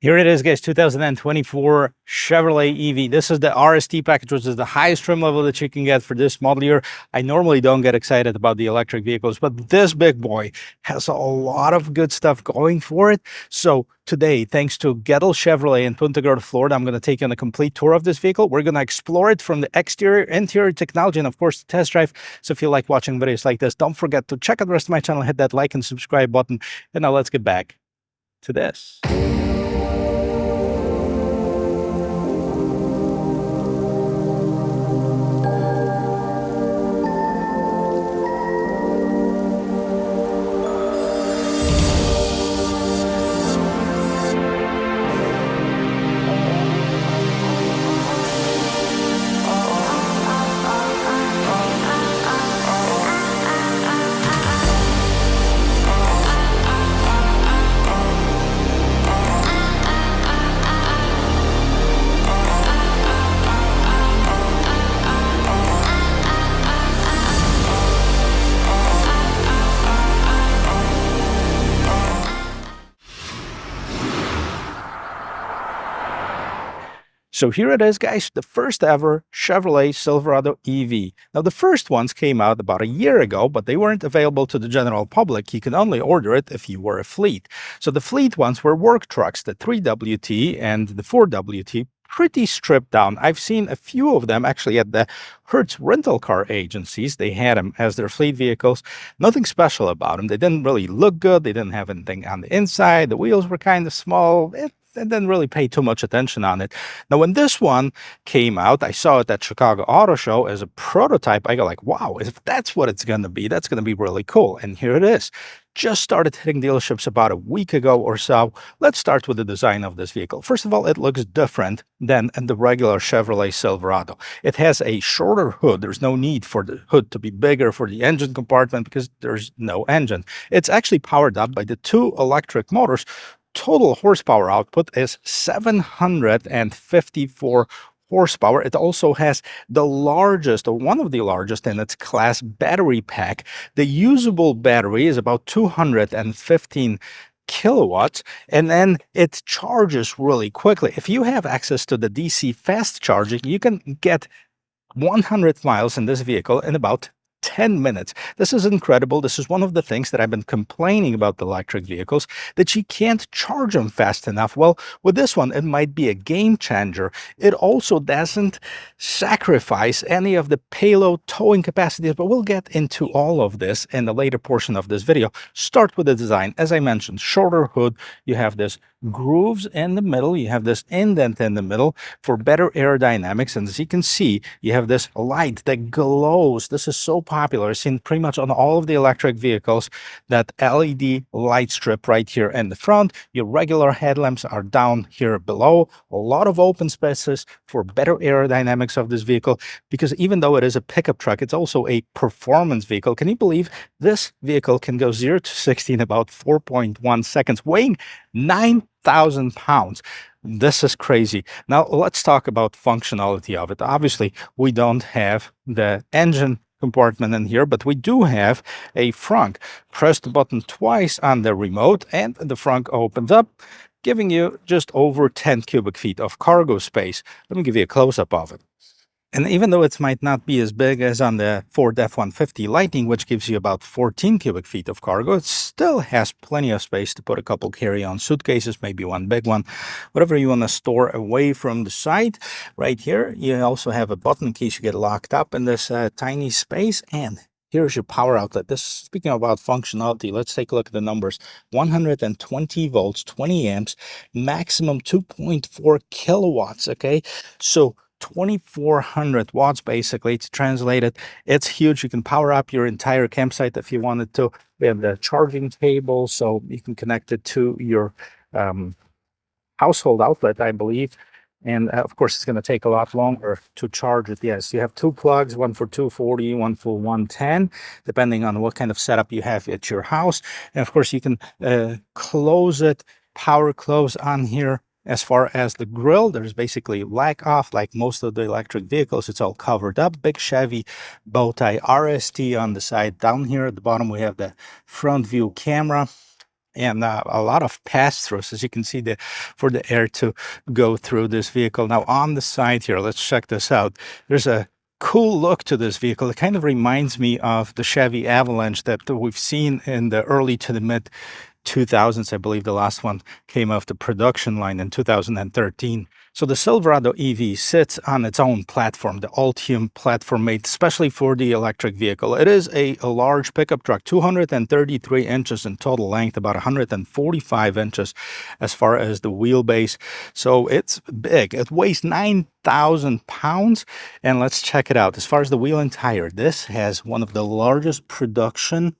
Here it is, guys, 2024 Chevrolet EV. This is the RST package, which is the highest trim level that you can get for this model year. I normally don't get excited about the electric vehicles, but this big boy has a lot of good stuff going for it. So today, thanks to Gettle Chevrolet in Punta Gorda, Florida, I'm going to take you on a complete tour of this vehicle. We're going to explore it from the exterior, interior technology, and of course, the test drive. So if you like watching videos like this, don't forget to check out the rest of my channel, hit that like and subscribe button. And now let's get back to this. So here it is, guys, the first ever Chevrolet Silverado EV. Now, the first ones came out about a year ago, but they weren't available to the general public. You can only order it if you were a fleet. So the fleet ones were work trucks, the 3WT and the 4WT, pretty stripped down. I've seen a few of them actually at the Hertz rental car agencies. They had them as their fleet vehicles. Nothing special about them. They didn't really look good. They didn't have anything on the inside. The wheels were kind of small. I didn't really pay too much attention on it. Now, when this one came out, I saw it at Chicago Auto Show as a prototype. I go like, wow, if that's what it's going to be, that's going to be really cool. And here it is. Just started hitting dealerships about a week ago or so. Let's start with the design of this vehicle. First of all, it looks different than the regular Chevrolet Silverado. It has a shorter hood. There's no need for the hood to be bigger for the engine compartment because there's no engine. It's actually powered up by the two electric motors. Total horsepower output is 754 horsepower. It also has the largest, or one of the largest in its class, battery pack. The usable battery is about 215 kilowatts, and then it charges really quickly. If you have access to the DC fast charging, you can get 100 miles in this vehicle in about 10 minutes. This is incredible. This is one of the things that I've been complaining about the electric vehicles, that you can't charge them fast enough. Well, with this one, it might be a game changer. It also doesn't sacrifice any of the payload towing capacities, but we'll get into all of this in the later portion of this video. Start with the design. As I mentioned, shorter hood. You have this grooves in the middle. You have this indent in the middle for better aerodynamics. And as you can see, you have this light that glows. This is so popular. It's seen pretty much on all of the electric vehicles, that LED light strip right here in the front. Your regular headlamps are down here below. A lot of open spaces for better aerodynamics of this vehicle, because even though it is a pickup truck, it's also a performance vehicle. Can you believe this vehicle can go 0 to 60 in about 4.1 seconds, weighing 9,000 pounds? This is crazy. Now, let's talk about functionality of it. Obviously, we don't have the engine compartment in here, but we do have a frunk. Press the button twice on the remote and the frunk opens up, giving you just over 10 cubic feet of cargo space. Let me give you a close-up of it. And even though it might not be as big as on the Ford F-150 Lightning, which gives you about 14 cubic feet of cargo, it still has plenty of space to put a couple carry-on suitcases, maybe one big one, whatever you want to store away from the side. Right here, you also have a button in case you get locked up in this tiny space. And here's your power outlet. This, speaking about functionality, let's take a look at the numbers. 120 volts, 20 amps, maximum 2.4 kilowatts, okay? So 2,400 watts, basically, to translate it. It's huge. You can power up your entire campsite if you wanted to. We have the charging cable, so you can connect it to your household outlet, I believe. And of course, it's going to take a lot longer to charge it. Yes, you have two plugs, one for 240, one for 110, depending on what kind of setup you have at your house. And of course, you can close it, power close on here. As far as the grille, there's basically lack off, like most of the electric vehicles. It's all covered up. Big Chevy bow tie RST on the side. Down here at the bottom, we have the front view camera. and a lot of pass-throughs, as you can see, for the air to go through this vehicle. Now on the side here, let's check this out. There's a cool look to this vehicle. It kind of reminds me of the Chevy Avalanche that we've seen in the early to the mid 2000s. I believe the last one came off the production line in 2013. So the Silverado EV sits on its own platform, the Ultium platform made especially for the electric vehicle. It is a large pickup truck, 233 inches in total length, about 145 inches as far as the wheelbase. So it's big. It weighs 9,000 pounds. And let's check it out. As far as the wheel and tire, this has one of the largest production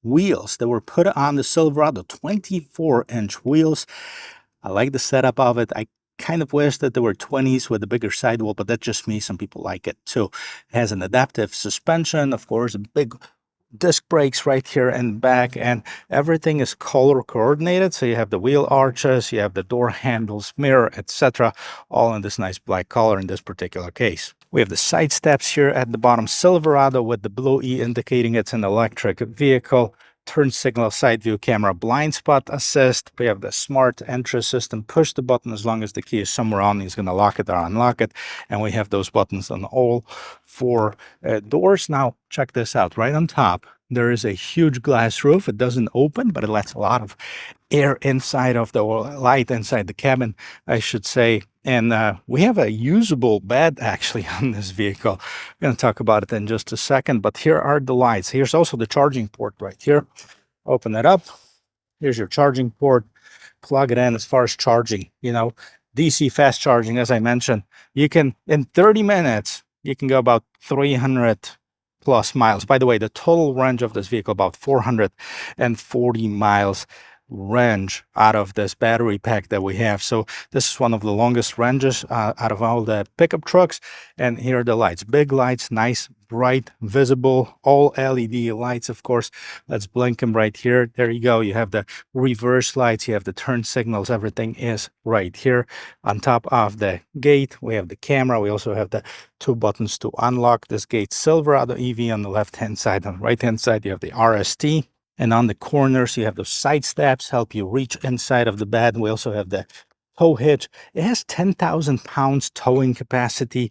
wheels that were put on the Silverado, 24-inch wheels. I like the setup of it. I kind of wish that there were 20s with a bigger sidewall, but that's just me. Some people like it too. It has an adaptive suspension, of course, a big disc brakes right here and back, and everything is color coordinated. So you have the wheel arches, you have the door handles, mirror, etc., all in this nice black color in this particular case. We have the side steps here at the bottom, Silverado with the blue E indicating it's an electric vehicle. Turn signal, side view camera, blind spot assist. We have the smart entry system. Push the button as long as the key is somewhere on. He's going to lock it or unlock it. And we have those buttons on all four doors. Now, check this out. Right on top, there is a huge glass roof. It doesn't open, but it lets a lot of air inside of the light inside the cabin, I should say. And we have a usable bed actually on this vehicle. I'm going to talk about it in just a second, but here are the lights. Here's also the charging port right here. Open it up. Here's your charging port. Plug it in. As far as charging, DC fast charging, as I mentioned, you can, in 30 minutes, you can go about 300 plus miles. By the way, the total range of this vehicle, about 440 miles range out of this battery pack that we have. So this is one of the longest ranges out of all the pickup trucks. And here are the lights, big lights, nice, bright, visible, all LED lights, of course. Let's blink them right here. There you go. You have the reverse lights, you have the turn signals, everything is right here. On top of the gate, we have the camera. We also have the two buttons to unlock this gate. Silverado EV on the left-hand side. On the right-hand side, you have the RST. And on the corners, you have those side steps, help you reach inside of the bed. We also have the tow hitch. It has 10,000 pounds towing capacity,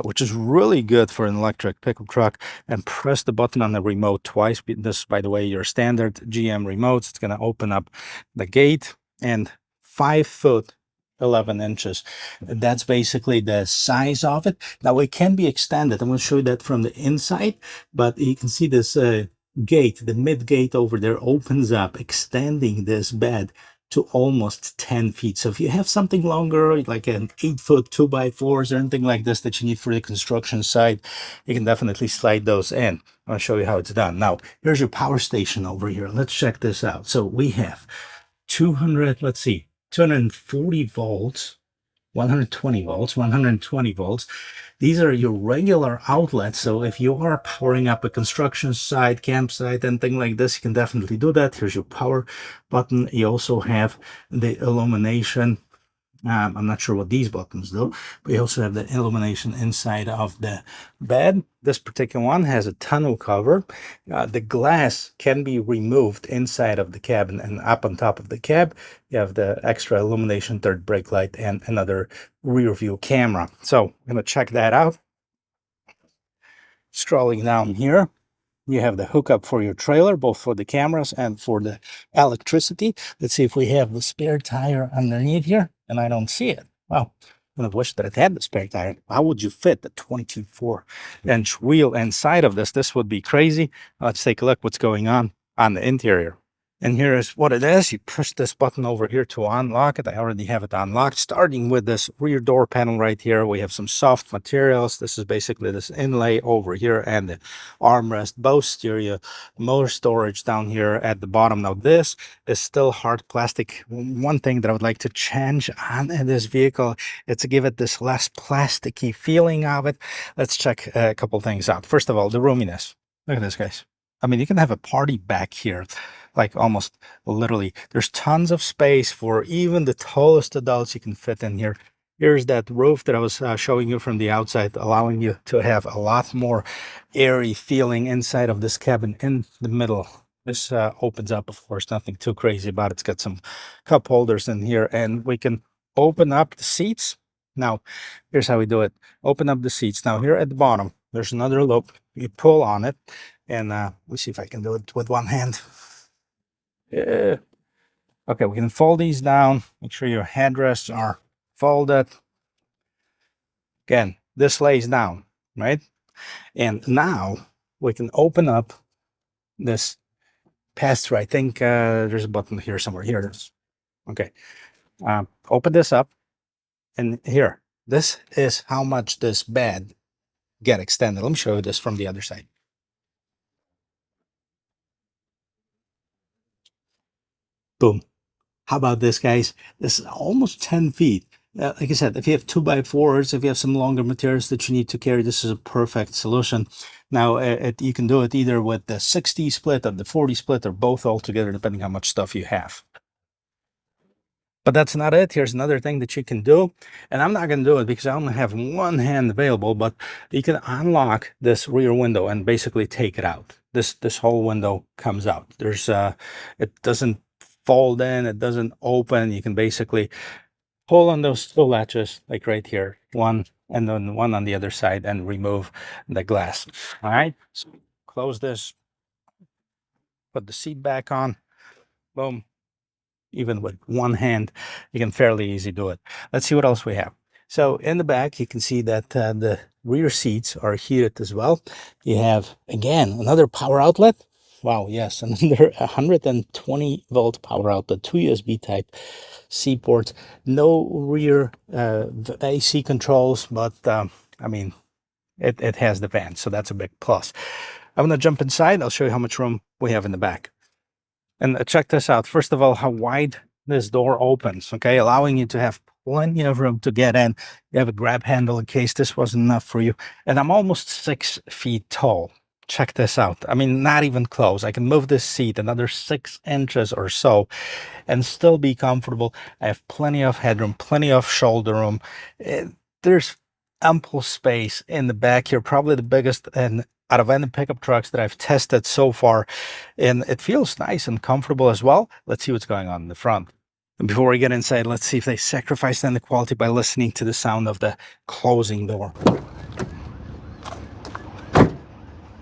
which is really good for an electric pickup truck. And press the button on the remote twice. This, by the way, your standard GM remotes. It's going to open up the gate, and 5 foot 11 inches. That's basically the size of it. Now it can be extended. I'm going to show you that from the inside, but you can see this gate, the mid gate over there opens up, extending this bed to almost 10 feet. So if you have something longer, like an 8-foot 2x4s or anything like this that you need for the construction site, you can definitely slide those in. I'll show you how it's done. Now, here's your power station over here. Let's check this out. So we have 240 volts, 120 volts, 120 volts. These are your regular outlets. So if you are powering up a construction site, campsite, and thing like this, you can definitely do that. Here's your power button. You also have the illumination. I'm not sure what these buttons do, but you also have the illumination inside of the bed. This particular one has a tonneau cover. The glass can be removed inside of the cabin, and up on top of the cab, you have the extra illumination, third brake light, and another rear view camera. So I'm going to check that out. Scrolling down here, you have the hookup for your trailer, both for the cameras and for the electricity. Let's see if we have the spare tire underneath here, and I don't see it. Well, I wish that it had the spare tire. How would you fit the 24-inch wheel inside of this? This would be crazy. Let's take a look what's going on the interior. And here is what it is. You push this button over here to unlock it. I already have it unlocked. Starting with this rear door panel right here, we have some soft materials. This is basically this inlay over here and the armrest, both stereo, motor storage down here at the bottom. Now this is still hard plastic. One thing that I would like to change on this vehicle is to give it this less plasticky feeling of it. Let's check a couple things out. First of all, the roominess. Look at this, guys. I mean, you can have a party back here, like almost literally. There's tons of space for even the tallest adults you can fit in here. Here's that roof that I was showing you from the outside, allowing you to have a lot more airy feeling inside of this cabin in the middle This opens up, of course, nothing too crazy about it. It's got some cup holders in here, and we can open up the seats. Now, here's how we do it. Open up the seats. Now, here at the bottom, there's another loop. You pull on it, and let me see if I can do it with one hand. Yeah. Okay, we can fold these down. Make sure your headrests are folded. Again, this lays down, right? And now we can open up this pass-through. I think there's a button here somewhere. Here it is. Okay. Open this up, and here, this is how much this bed get extended. Let me show you this from the other side. Boom. How about this, guys? This is almost 10 feet. Like I said, if you have 2x4s, if you have some longer materials that you need to carry, this is a perfect solution. Now, you can do it either with the 60 split or the 40 split or both all together, depending how much stuff you have. But that's not it. Here's another thing that you can do. And I'm not going to do it because I only have one hand available, but you can unlock this rear window and basically take it out. This whole window comes out. There's it doesn't fold in, it doesn't open. You can basically pull on those two latches, like right here, one and then one on the other side, and remove the glass. All right, so close this, put the seat back on, boom. Even with one hand, you can fairly easy do it. Let's see what else we have. So in the back, you can see that the rear seats are heated as well. You have, again, another power outlet. Wow, yes, another 120 volt power outlet, two USB type C ports, no rear AC controls, but I mean, it has the fan, so that's a big plus. I'm gonna jump inside. I'll show you how much room we have in the back. And check this out. First of all, how wide this door opens, okay? Allowing you to have plenty of room to get in. You have a grab handle in case this wasn't enough for you. And I'm almost 6 feet tall. Check this out. I mean, not even close. I can move this seat another 6 inches or so and still be comfortable. I have plenty of headroom, plenty of shoulder room. There's ample space in the back here, probably the biggest and out of any pickup trucks that I've tested so far, and it feels nice and comfortable as well. Let's see what's going on in the front. And before we get inside, let's see if they sacrificed any quality by listening to the sound of the closing door.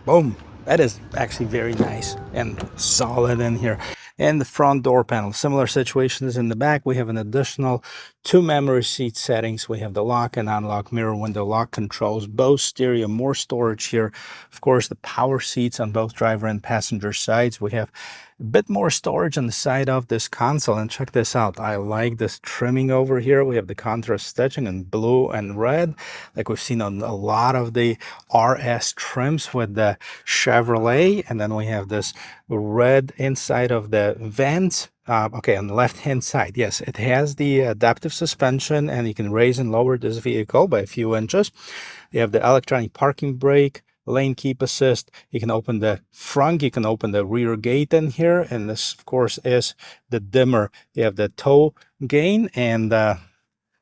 Boom. That is actually very nice and solid in here. And the front door panel, similar situation as in the back. We have an additional 2 memory seat settings. We have the lock and unlock mirror window lock controls, both stereo, more storage here. Of course, the power seats on both driver and passenger sides. We have a bit more storage on the side of this console. And check this out. I like this trimming over here. We have the contrast stitching in blue and red, like we've seen on a lot of the RS trims with the Chevrolet. And then we have this red inside of the vents. Okay, on the left hand side, yes, it has the adaptive suspension, and you can raise and lower this vehicle by a few inches. You have the electronic parking brake, lane keep assist. You can open the front, you can open the rear gate in here, and this of course is the dimmer. You have the tow gain and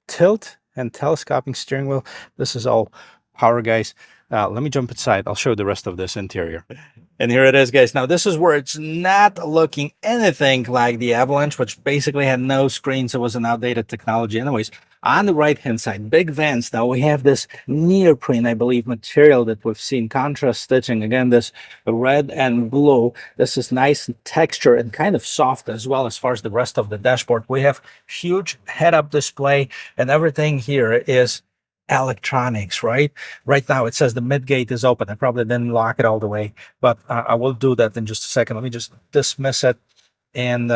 tilt and telescoping steering wheel. This is all power, guys. Let me jump inside. I'll show the rest of this interior. And here it is, guys. Now, this is where it's not looking anything like the Avalanche, which basically had no screens. It was an outdated technology anyways. On the right-hand side, big vents. Now, we have this neoprene, I believe, material that we've seen. Contrast stitching. Again, this red and blue. This is nice texture and kind of soft as well as far as the rest of the dashboard. We have huge head-up display, and everything here is electronics, right? Right now it says the mid gate is open. I probably didn't lock it all the way, but I will do that in just a second. Let me just dismiss it, and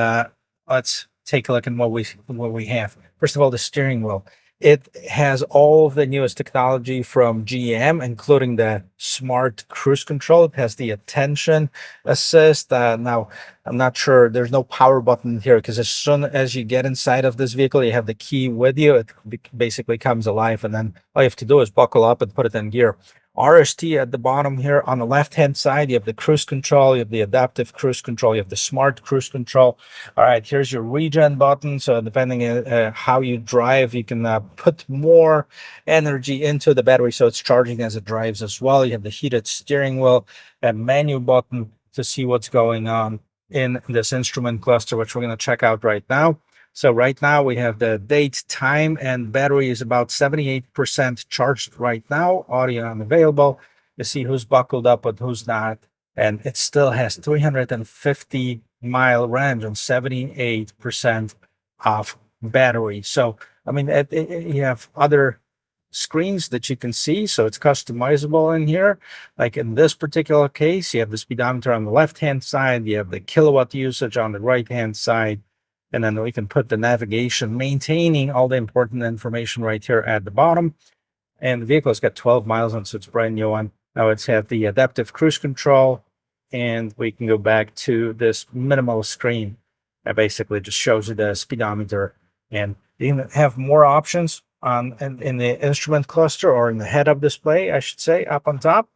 let's take a look at what we have. First of all, the steering wheel. It has all of the newest technology from GM, including the smart cruise control. It has the attention assist. Now, I'm not sure. There's no power button here because as soon as you get inside of this vehicle, you have the key with you. It basically comes alive, and then all you have to do is buckle up and put it in gear. RST at the bottom here on the left hand side, you have the cruise control, you have the adaptive cruise control, you have the smart cruise control. All right, here's your regen button. So depending on how you drive, you can put more energy into the battery so it's charging as it drives as well. You have the heated steering wheel, a menu button to see what's going on. in this instrument cluster, which we're going to check out right now. So right now we have the date, time, and battery is about 78% charged right now. Audio unavailable. You see who's buckled up but who's not. And it still has 350-mile range on 78% of battery. So, I mean, you have other screens that you can see, so it's customizable in here. Like in this particular case, you have the speedometer on the left hand side, you have the kilowatt usage on the right hand side, and then we can put the navigation, maintaining all the important information right here at the bottom. And the vehicle's got 12 miles on, so it's a brand new one. Now it's had the adaptive cruise control, and we can go back to this minimal screen that basically just shows you the speedometer. And you can have more options on in the instrument cluster, or in the head-up display, I should say, up on top.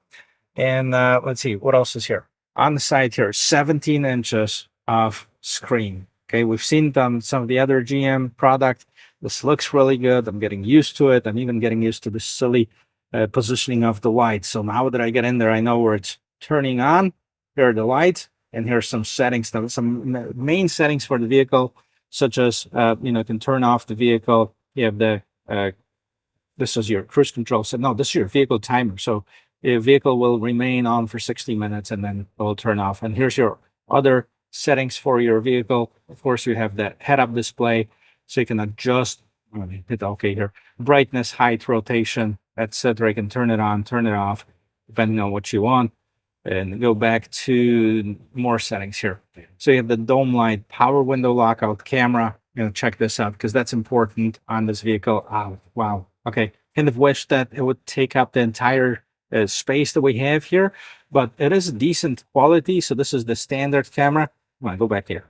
And let's see, what else is here? On the side here, 17 inches of screen. Okay, we've seen it on some of the other GM product. This looks really good. I'm getting used to it. I'm even getting used to the silly positioning of the lights. So now that I get in there, I know where it's turning on. Here are the lights, and here's some settings, some main settings for the vehicle, such as, you know, you can turn off the vehicle. You have the, this is your cruise control. So no, this is your vehicle timer. So the vehicle will remain on for 60 minutes and then it will turn off. And here's your other settings for your vehicle. Of course, you have that head-up display, so you can adjust, hit OK here, brightness, height, rotation, etc. You can turn it on, turn it off, depending on what you want. And go back to more settings here. So you have the dome light, power window lockout, camera. You know, check this out because that's important on this vehicle. Oh, wow. Okay. Kind of wish that it would take up the entire space that we have here, but it is decent quality. So this is the standard camera. I'm gonna go back here.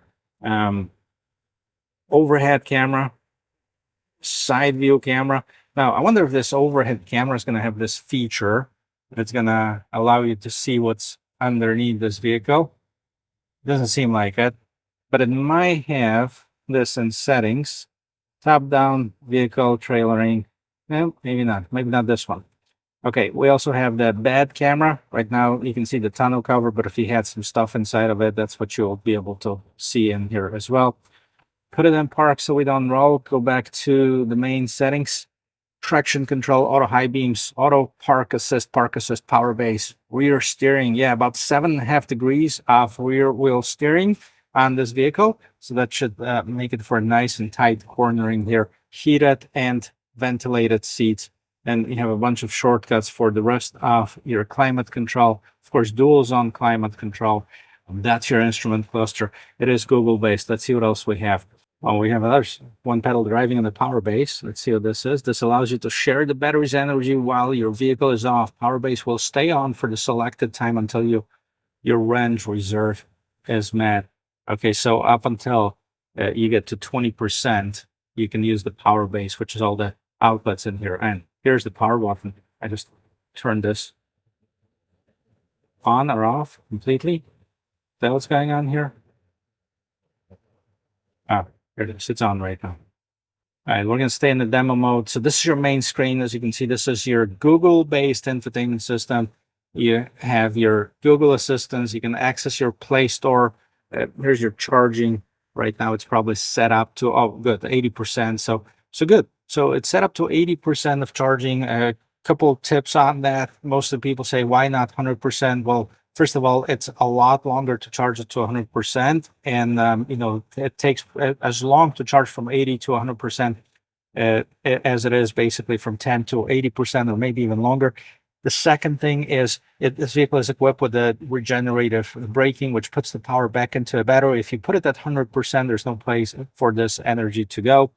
Overhead camera, side view camera. Now, I wonder if this overhead camera is going to have this feature that's going to allow you to see what's underneath this vehicle. Doesn't seem like it, but it might have this in settings, top-down vehicle trailering. Maybe not. Maybe not this one. Okay, we also have the bed camera. Right now, you can see the tonneau cover, but if you had some stuff inside of it, that's what you'll be able to see in here as well. Put it in park so we don't roll. Go back to the main settings. Traction control, auto high beams, auto park assist, power base, rear steering. Yeah, about 7.5 degrees of rear wheel steering on this vehicle. So that should make it for nice and tight cornering here. Heated and ventilated seats. And you have a bunch of shortcuts for the rest of your climate control. Of course, dual zone climate control. That's your instrument cluster. It is Google based. Let's see what else we have. Well, we have another one pedal driving on the power base. Let's see what this is. This allows you to share the battery's energy while your vehicle is off. Power base will stay on for the selected time until your range reserve is met. Okay, so up until you get to 20%, you can use the power base, which is all the outlets in here. And here's the power button. I just turn this on or off completely. Is that what's going on here? Ah, here it is. It's on right now. All right, we're going to stay in the demo mode. So this is your main screen. As you can see, this is your Google-based infotainment system. You have your Google Assistants. You can access your Play Store. Here's your charging. Right now, it's probably set up to, oh, good, 80%. So good. So it's set up to 80% of charging. A couple of tips on that. Most of the people say, why not 100%? Well, first of all, it's a lot longer to charge it to 100%. And, you know, it takes as long to charge from 80 to 100% as it is basically from 10 to 80% or maybe even longer. The second thing is this vehicle is equipped with the regenerative braking, which puts the power back into the battery. If you put it at 100%, there's no place for this energy to go.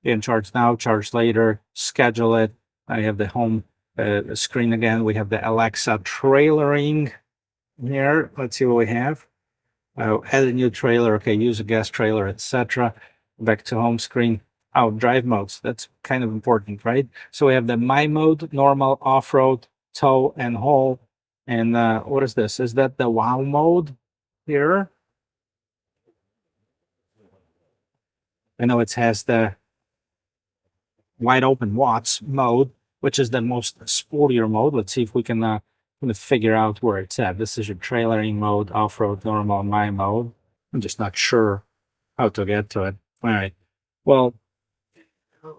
You can charge now, charge later, schedule it. I have the home screen again. We have the Alexa trailering here. Let's see what we have. Add a new trailer. Okay, use a gas trailer, etc. Back to home screen. Oh, drive modes. That's kind of important, right? So we have the My mode, normal, off-road, tow, and haul. And what is this? Is that the Wow mode here? I know it has the wide open watts mode, which is the most sportier mode. Let's see if we can figure out where it's at. This is your trailering mode, off-road, normal, My mode. I'm just not sure how to get to it. All right. Well,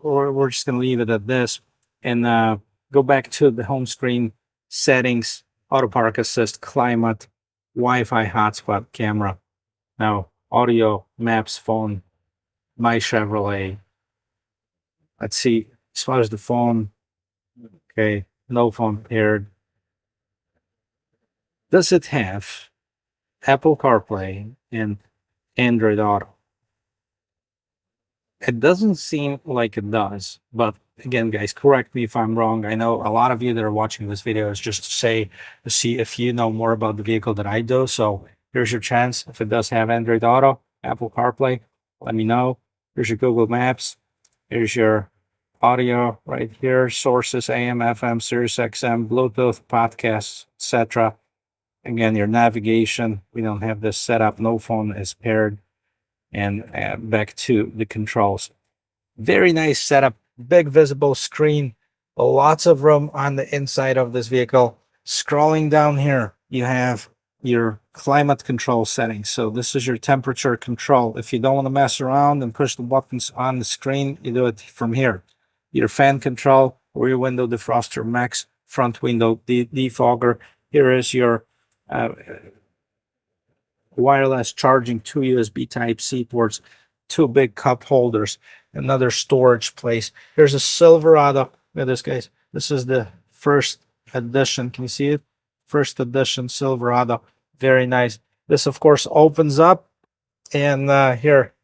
we're just going to leave it at this and go back to the home screen settings, auto park assist, climate, Wi-Fi hotspot, camera. Now, audio, maps, phone, my Chevrolet. Let's see. As far as the phone, okay, no phone paired. Does it have Apple CarPlay and Android Auto? It doesn't seem like it does, but again, guys, correct me if I'm wrong. I know a lot of you that are watching this video is just to say, to see if you know more about the vehicle than I do. So here's your chance. If it does have Android Auto, Apple CarPlay, let me know. Here's your Google Maps. Here's your audio right here, sources, AM, FM, Sirius XM, Bluetooth, podcasts, etc. Again, your navigation. We don't have this set up. No phone is paired. And back to the controls. Very nice setup, big visible screen, lots of room on the inside of this vehicle. Scrolling down here, you have your climate control settings. So this is your temperature control. If you don't want to mess around and push the buttons on the screen, you do it from here. Your fan control, rear window defroster, max, front window defogger. Here is your wireless charging, 2 USB Type-C ports, 2 big cup holders, another storage place. Here's a Silverado. Look at this, guys. This is the first edition. Can you see it? First edition Silverado. Very nice. This, of course, opens up, and here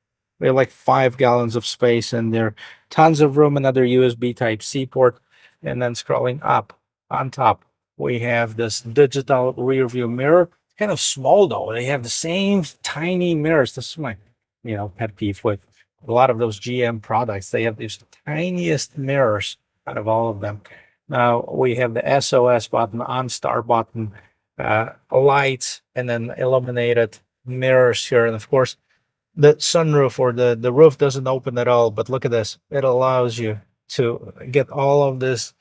we have like 5 gallons of space in there. Tons of room, another USB Type-C port, and then scrolling up on top, we have this digital rear view mirror. Kind of small though. They have the same tiny mirrors. This is my, pet peeve with a lot of those GM products. They have these tiniest mirrors out of all of them. Now we have the SOS button, OnStar button, lights, and then illuminated mirrors here. And of course, the sunroof or the roof doesn't open at all. But look at this. It allows you to get all of this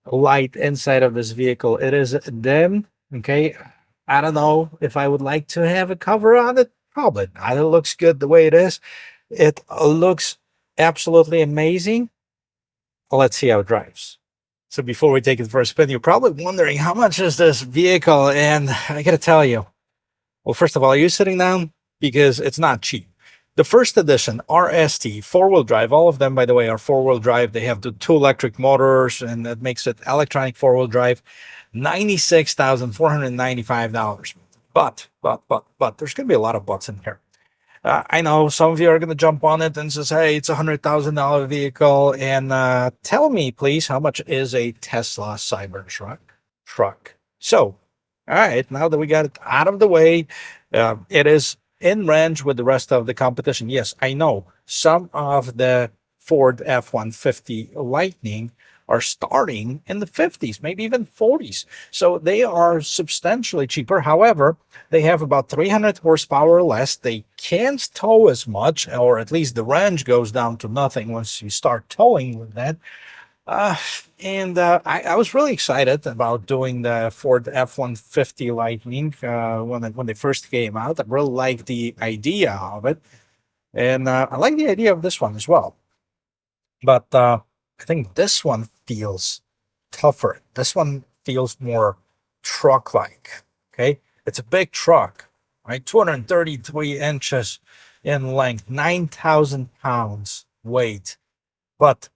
light inside of this vehicle. It is dim. Okay. I don't know if I would like to have a cover on it. Probably not. It looks good the way it is. It looks absolutely amazing. Let's see how it drives. So before we take it for a spin, you're probably wondering how much is this vehicle? And I got to tell you, well, first of all, are you sitting down? Because it's not cheap. The first edition RST, four-wheel drive, all of them, by the way, are four-wheel drive. They have the 2 electric motors, and that makes it electronic four-wheel drive. $96,495. But there's going to be a lot of buts in here. I know some of you are going to jump on it and says, hey, it's a $100,000 vehicle. And tell me, please, how much is a Tesla Cybertruck? So, all right, now that we got it out of the way, it is in range with the rest of the competition. Yes, I know some of the Ford F-150 Lightning are starting in the 50s, maybe even 40s. So they are substantially cheaper. However, they have about 300 horsepower less. They can't tow as much, or at least the range goes down to nothing once you start towing with that. I was really excited about doing the Ford F-150 Lightning when they first came out. I really liked the idea of it. And I like the idea of this one as well. But I think this one feels tougher. This one feels more truck-like. Okay, it's a big truck, right? 233 inches in length, 9,000 pounds weight, but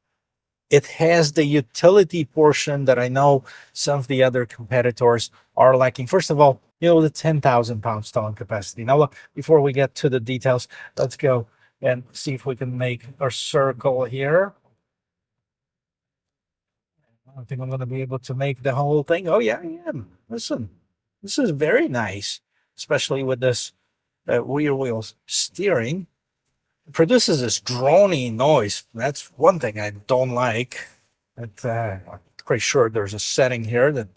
it has the utility portion that I know some of the other competitors are lacking. First of all, the 10,000 pound towing capacity. Now, look, before we get to the details, let's go and see if we can make a circle here. I don't think I'm going to be able to make the whole thing. Oh, yeah, I am. Listen, this is very nice, especially with this rear wheels steering. It produces this droning noise. That's one thing I don't like. I'm pretty sure there's a setting here that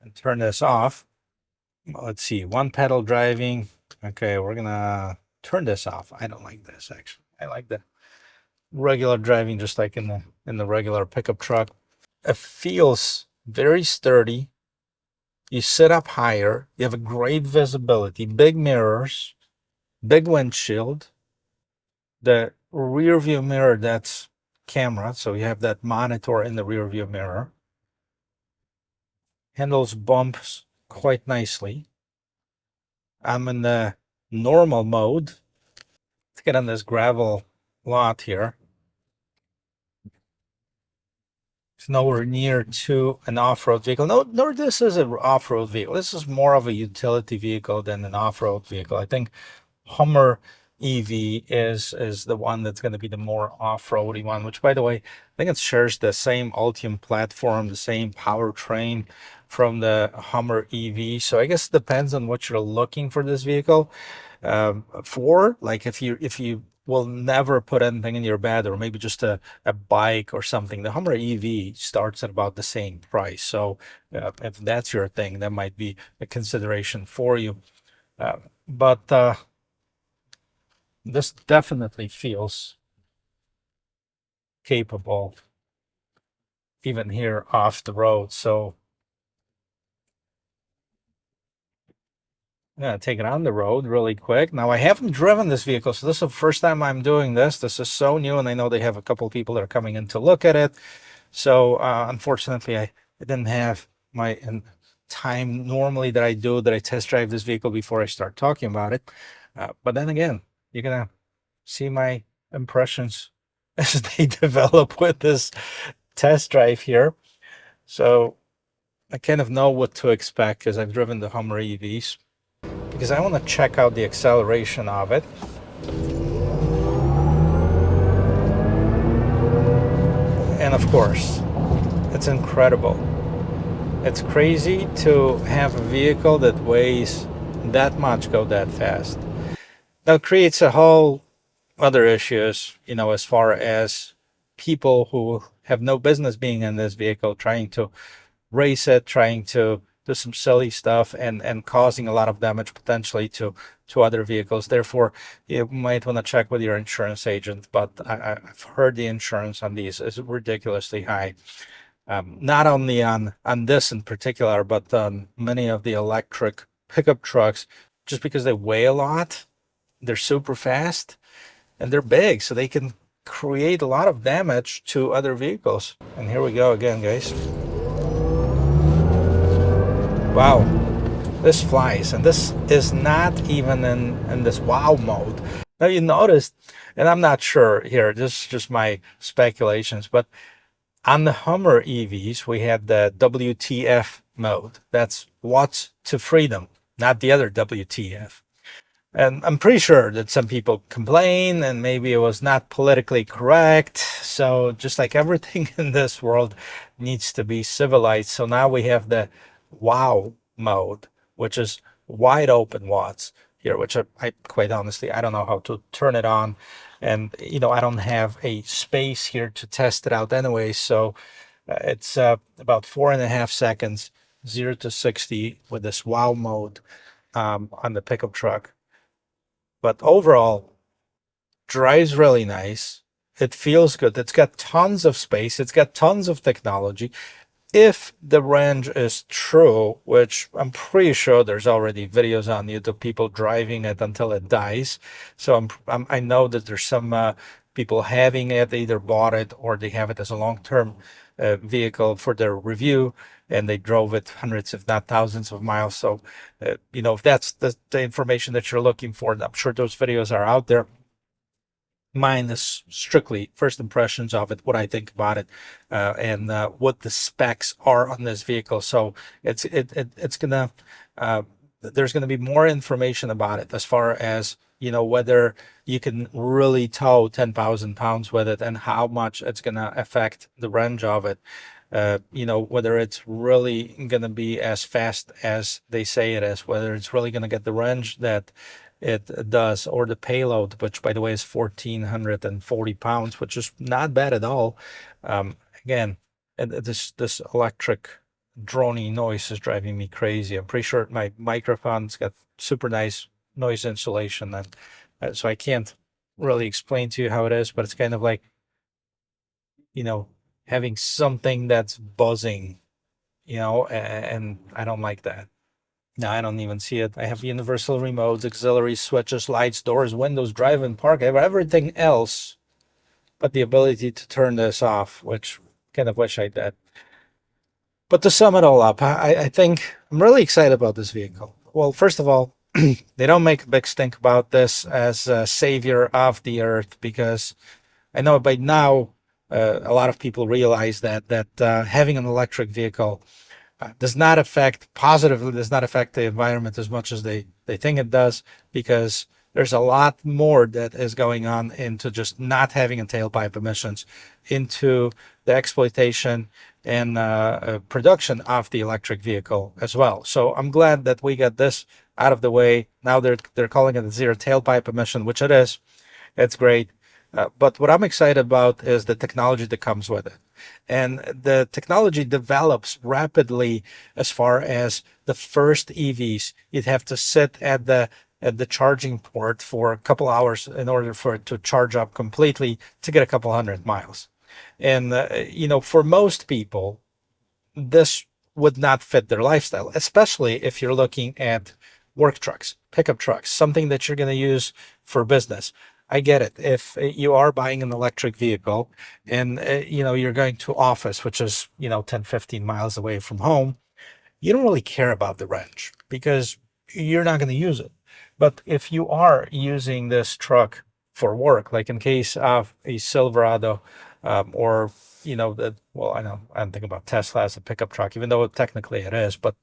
can turn this off. Let's see, one pedal driving. Okay, we're gonna turn this off. I don't like this actually. I like the regular driving, just like in the regular pickup truck. It feels very sturdy. You sit up higher. You have a great visibility, big mirrors. big windshield, the rear view mirror, that's camera, so you have that monitor in the rear view mirror. Handles bumps quite nicely. I'm in the normal mode. Let's get on this gravel lot here. It's nowhere near to an off-road vehicle. No, nor this is an off-road vehicle. This is more of a utility vehicle than an off-road vehicle. I think Hummer EV is the one that's going to be the more off-roady one, which, by the way, I think it shares the same Ultium platform, the same powertrain from the Hummer EV. So I guess it depends on what you're looking for this vehicle. For like if you will never put anything in your bed, or maybe just a bike or something, the Hummer EV starts at about the same price. So if that's your thing, that might be a consideration for you. But this definitely feels capable even here off the road. So I'm gonna take it on the road really quick. Now I haven't driven this vehicle, so this is the first time I'm doing this. This is so new, and I know they have a couple of people that are coming in to look at it. So unfortunately, I didn't have my time normally that I do, that I test drive this vehicle before I start talking about it. But then again, you're gonna see my impressions as they develop with this test drive here. So I kind of know what to expect because I've driven the Hummer EVs, because I want to check out the acceleration of it. And of course, it's incredible. It's crazy to have a vehicle that weighs that much go that fast. That creates a whole other issues, as far as people who have no business being in this vehicle trying to race it, trying to do some silly stuff, and causing a lot of damage potentially to other vehicles. Therefore, you might want to check with your insurance agent. But I've heard the insurance on these is ridiculously high. Not only on this in particular, but on many of the electric pickup trucks, just because they weigh a lot, they're super fast, and they're big, so they can create a lot of damage to other vehicles. And here we go again, guys. Wow, this flies, and this is not even in this wow mode. Now you noticed, and I'm not sure here, this is just my speculations, but on the Hummer EVs, we had the WTF mode. That's watts to freedom, not the other WTF. And I'm pretty sure that some people complain, and maybe it was not politically correct. So just like everything in this world needs to be civilized. So now we have the wow mode, which is wide open watts here, which I quite honestly, I don't know how to turn it on. And, I don't have a space here to test it out anyway. So it's about 4.5 seconds, 0 to 60 with this wow mode on the pickup truck. But overall, drives really nice. It feels good. It's got tons of space. It's got tons of technology. If the range is true, which I'm pretty sure there's already videos on YouTube, people driving it until it dies. So I know that there's some people having it, they either bought it or they have it as a long-term vehicle for their review, and they drove it hundreds, if not thousands of miles. So, if that's the information that you're looking for, I'm sure those videos are out there. Mine is strictly first impressions of it, what I think about it, and what the specs are on this vehicle. So it's gonna there's gonna be more information about it as far as whether you can really tow 10,000 pounds with it, and how much it's gonna affect the range of it. Whether it's really gonna be as fast as they say it is, whether it's really gonna get the range that it does, or the payload, which by the way is 1,440 pounds, which is not bad at all. Again, this electric drony noise is driving me crazy. I'm pretty sure my microphone's got super nice noise insulation, and so I can't really explain to you how it is, but it's kind of like having something that's buzzing, and I don't like that. No, I don't even see it. I have universal remotes, auxiliary switches, lights, doors, windows, drive and park. I have everything else but the ability to turn this off, which kind of wish I did. But to sum it all up, I think I'm really excited about this vehicle. Well, first of all, they don't make a big stink about this as a savior of the earth, because I know by now a lot of people realize that having an electric vehicle does not affect positively, does not affect the environment as much as they think it does, because there's a lot more that is going on into just not having a tailpipe emissions, into the exploitation and production of the electric vehicle as well. So I'm glad that we got this out of the way. Now they're calling it a zero tailpipe emission, which it is. It's great. But what I'm excited about is the technology that comes with it. And the technology develops rapidly. As far as the first EVs, you'd have to sit at the charging port for a couple hours in order for it to charge up completely to get a couple 100 miles. And, for most people, this would not fit their lifestyle, especially if you're looking at work trucks, pickup trucks, something that you're going to use for business. I get it. If you are buying an electric vehicle and you're going to office, which is 10, 15 miles away from home, you don't really care about the range because you're not going to use it. But if you are using this truck for work, like in case of a Silverado, or I know I don't think about Tesla as a pickup truck, even though technically it is, but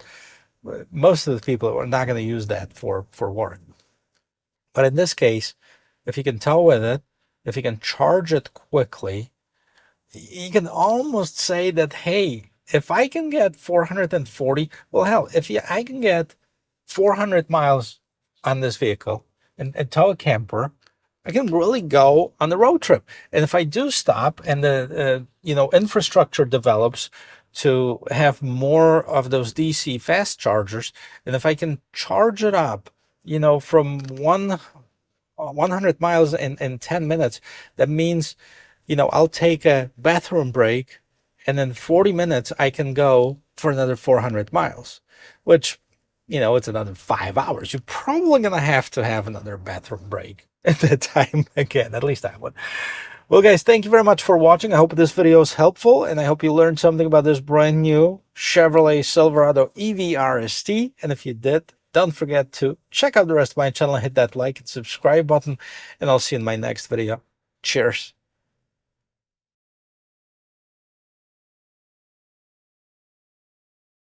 most of the people are not going to use that for work. But in this case, if you can tow with it, if you can charge it quickly, you can almost say that, hey, if I can get 440, well, hell, I can get 400 miles on this vehicle and tow a camper, I can really go on the road trip. And if I do stop and the infrastructure develops to have more of those DC fast chargers, and if I can charge it up, from 100 miles in 10 minutes, that means, I'll take a bathroom break, and then 40 minutes I can go for another 400 miles, which, it's another 5 hours. You're probably going to have another bathroom break at that time again. At least I would. Well, guys, thank you very much for watching. I hope this video is helpful, and I hope you learned something about this brand new Chevrolet Silverado EV RST. And if you did, don't forget to check out the rest of my channel, hit that like and subscribe button, and I'll see you in my next video. Cheers.